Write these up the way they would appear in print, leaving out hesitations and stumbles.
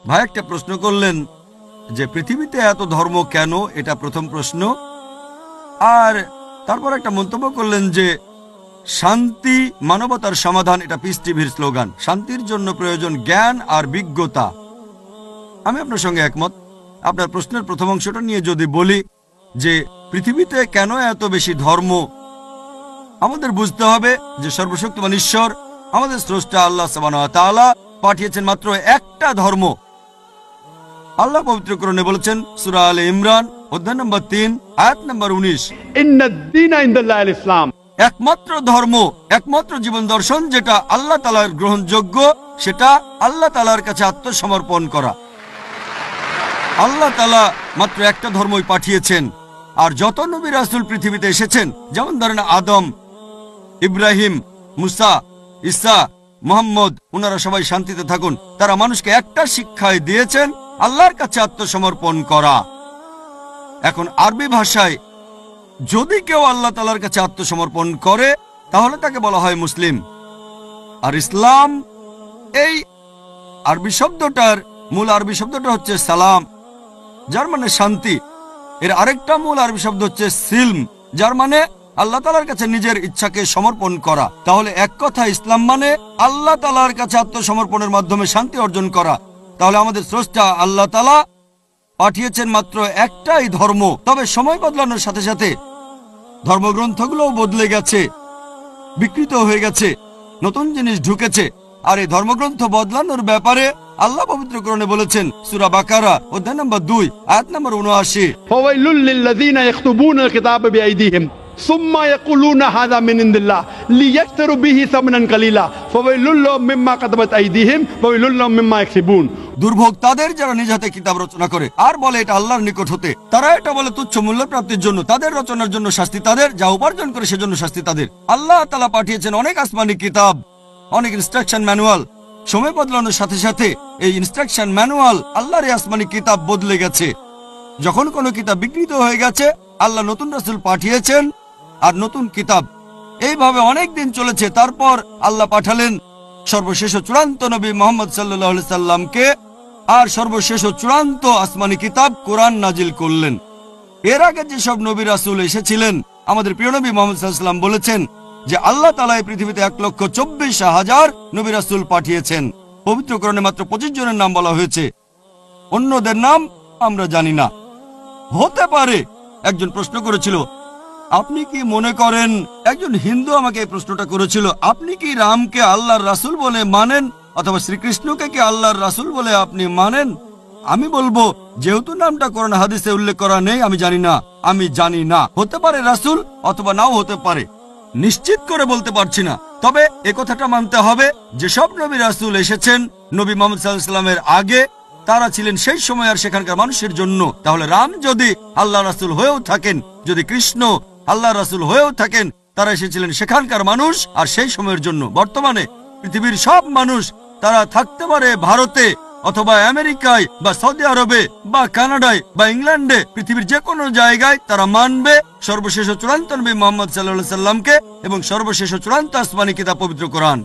ভাই একটা প্রশ্ন করলেন যে পৃথিবীতে এত ধর্ম কেন, এটা প্রথম প্রশ্ন। আর তারপর একটা মন্তব্য করলেন যে শান্তি মানবতার সমাধান, এটা পিস টিভির স্লোগান। শান্তির জন্য প্রয়োজন জ্ঞান আর বিজ্ঞতা। আমি আপনার সঙ্গে একমত। আপনার প্রশ্নের প্রথম অংশটা নিয়ে যদি বলি যে পৃথিবীতে কেন এত বেশি ধর্ম, আমাদের বুঝতে হবে যে সর্বশক্তিমান ঈশ্বর আমাদের স্রষ্টা আল্লাহ সুবহানাহু ওয়া তাআলা পাঠিয়েছেন মাত্র একটা ধর্ম। আল্লাহ পবিত্র কোরআনে বলেছেন সূরা আলে ইমরান অধ্যায় নম্বর 3 আয়াত নম্বর 19, ইন্নাদ-দীনা ইনদাল্লাহিল ইসলাম। একমাত্র ধর্ম, একমাত্র জীবন দর্শন যেটা আল্লাহ তাআলার গ্রহণযোগ্য, সেটা আল্লাহ তাআলার কাছে আত্মসমর্পণ করা। আল্লাহ তাআলা মাত্র একটা ধর্মই পাঠিয়েছেন। আর যত নবী রাসূল পৃথিবীতে এসেছেন, যেমন ধরেন আদম, ইব্রাহিম, মুসা, ঈসা, মুহাম্মদ, ওনারা সবাই শান্তিতে থাকুন। তারা মানুষকে একটা শিক্ষাই দিয়েছেন, আল্লাহর কাছে আত্মসমর্পণ করা। এখন আরবি ভাষায় যদি কেউ আল্লাহ তাআলার কাছে আত্মসমর্পণ করে তাহলে তাকে বলা হয় মুসলিম। আর ইসলাম, এই আরবি শব্দটার মূল আরবি শব্দটা হচ্ছে সালাম, যার মানে শান্তি। এর আরেকটা মূল আরবি শব্দ হচ্ছে সিলম, যার মানে আল্লাহ তাআলার কাছে নিজের ইচ্ছাকে সমর্পণ করা। তাহলে এক কথা ইসলাম মানে আল্লাহ তাআলার কাছে আত্মসমর্পণের মাধ্যমে শান্তি অর্জন করা। তাহলে আমাদের স্রষ্টা আল্লাহ তাআলা পাঠিয়েছেন মাত্র একটাই ধর্ম। তবে সময় বদলানোর সাথে সাথে ধর্মগ্রন্থগুলোও বদলে গেছে, বিকৃত হয়ে গেছে, নতুন জিনিস ঢুকেছে। আর এই ধর্মগ্রন্থ বদলানোর ব্যাপারে আল্লাহ পবিত্র কোরআনে বলেছেন সূরা বাকারা অধ্যায় নম্বর 2 আয়াত নম্বর 79, ফাওয়াইলুল লিল্লাযীনা ইয়াকতুবুনাল কিতাবা বিআইদিহিম সুম্মা ইয়াকুলুনা হাযা মিন ইনদিল্লাহ লিয়াশতারু বিহি সামনান কালিলা ফাওয়াইলুল লাহুম মিম্মা কাতাবাত আইদিহিম ওয়াইলুল লাহুম মিম্মা ইয়াকসিবুন। দুর্ভোগ তাদের যারা নিজ হাতে কিতাব রচনা করে আর বলে এটা আল্লাহর নিকট হতে। তারা এটা বলে তুচ্ছ মূল্য প্রাপ্তির জন্য। তাদের রচনার জন্য শাস্তি তাদের, যা উপার্জন করে সেজন্য শাস্তি তাদের। আল্লাহ তাআলা পাঠিয়েছেন অনেক আসমানি কিতাব, অনেক ইনস্ট্রাকশন ম্যানুয়াল। সময় বদলানোর সাথে সাথে এই ইনস্ট্রাকশন ম্যানুয়াল আল্লাহর এই আসমানি কিতাব বদলে গেছে। যখন কোনো কিতাব বিকৃত হয়ে গেছে, আল্লাহ নতুন রাসূল পাঠিয়েছেন আর নতুন কিতাব। এইভাবে অনেক দিন চলেছে। তারপর আল্লাহ পাঠালেন সর্বশেষ ও চূড়ান্ত নবী মুহাম্মদ সাল্লাল্লাহু আলাইহি সাল্লামকে, আর সর্বশেষ ও চূড়ান্ত আসমানি কিতাব কোরআন নাজিল করলেন। এর আগে যেসব নবী রাসূল এসেছিলেন, আমাদের প্রিয় নবী মুহাম্মদ সাল্লাল্লাহু আলাইহি সাল্লাম বলেছেন যে আল্লাহ তাআলা এই পৃথিবীতে 1,24,000 নবী রাসূল পাঠিয়েছেন। পবিত্র কোরআনে মাত্র 25 জনের নাম বলা হয়েছে, অন্যদের নাম আমরা জানি না। হতে পারে একজন প্রশ্ন করেছিল, আপনি কি মনে করেন, একজন হিন্দু আমাকে এই প্রশ্নটা করেছিল, আপনি কি রামকে আল্লাহর রাসূল বলে মানেন, অথবা শ্রীকৃষ্ণকে কি আল্লাহর রাসূল বলে আপনি মানেন? আমি বলবো, যেহেতু নামটা কোরআন হাদিসে উল্লেখ করা নেই, আমি জানি না। হতে পারে রাসূল অথবা নাও হতে পারে, নিশ্চিত করে বলতে পারছি না। তবে একথাটা মানতে হবে, যেসব নবী রাসূল এসেছেন নবী মুহাম্মদ সাল্লাল্লাহু আলাইহি ওয়াসাল্লামের আগে, তারা ছিলেন সেই সময় আর সেখানকার মানুষের জন্য। তাহলে রাম যদি আল্লাহ রাসূল হয়েও থাকেন, যদি কৃষ্ণ আল্লাহ রাসূল হয়েও থাকেন, তারা এসেছিলেন সেখানকার মানুষ আর সেই সময়ের জন্য। বর্তমানে পৃথিবীর সব মানুষ, তারা থাকতে পারে ভারতে অথবা আমেরিকায় বা সৌদি আরবে বা কানাডায় বা ইংল্যান্ডে, পৃথিবীর যে কোনো জায়গায় তারা মানবে সর্বশেষ ও চূড়ান্ত নবী মুহাম্মদ সাল্লাল্লাহু আলাইহি সাল্লামকে এবং সর্বশেষ ও চূড়ান্ত আসমানি কিতাব পবিত্র কোরআন।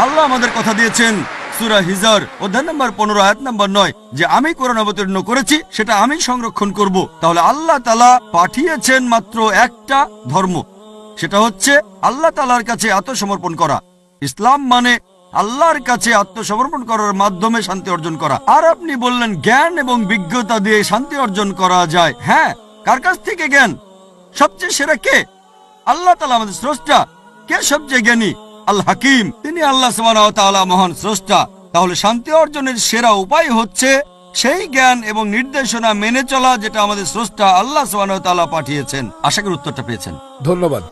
আল্লাহ আমাদের কথা দিয়েছেন সূরা হিজর অধ্যায় নম্বর 15 আয়াত নম্বর 9 যে আমি কোরআন অবতীর্ণ করেছি, সেটা আমি সংরক্ষণ করব। তাহলে আল্লাহ তাআলা পাঠিয়েছেন মাত্র একটা ধর্ম, সেটা হচ্ছে আল্লাহ তাআলার কাছে আত্মসমর্পণ করা। ইসলাম মানে আল্লাহর কাছে আত্মসমর্পণ করার মাধ্যমে শান্তি অর্জন করা। আর আপনি বললেন জ্ঞান এবং বিজ্ঞতা দিয়ে শান্তি অর্জন করা যায়। হ্যাঁ, কার কাছ থেকে জ্ঞান? সবচেয়ে সেরা কে? আল্লাহ তাআলা আমাদের স্রষ্টা। কে সবচেয়ে জ্ঞানী? আল হাকিম, তিনি আল্লাহ সুবহানাহু ওয়া তাআলা মহান স্রষ্টা। তাহলে শান্তি অর্জনের সেরা উপায় হচ্ছে সেই জ্ঞান এবং নির্দেশনা মেনে চলা, যেটা আমাদের স্রষ্টা আল্লাহ সুবহানাহু ওয়া তাআলা পাঠিয়েছেন। আশা করি উত্তরটা পেয়েছেন। ধন্যবাদ।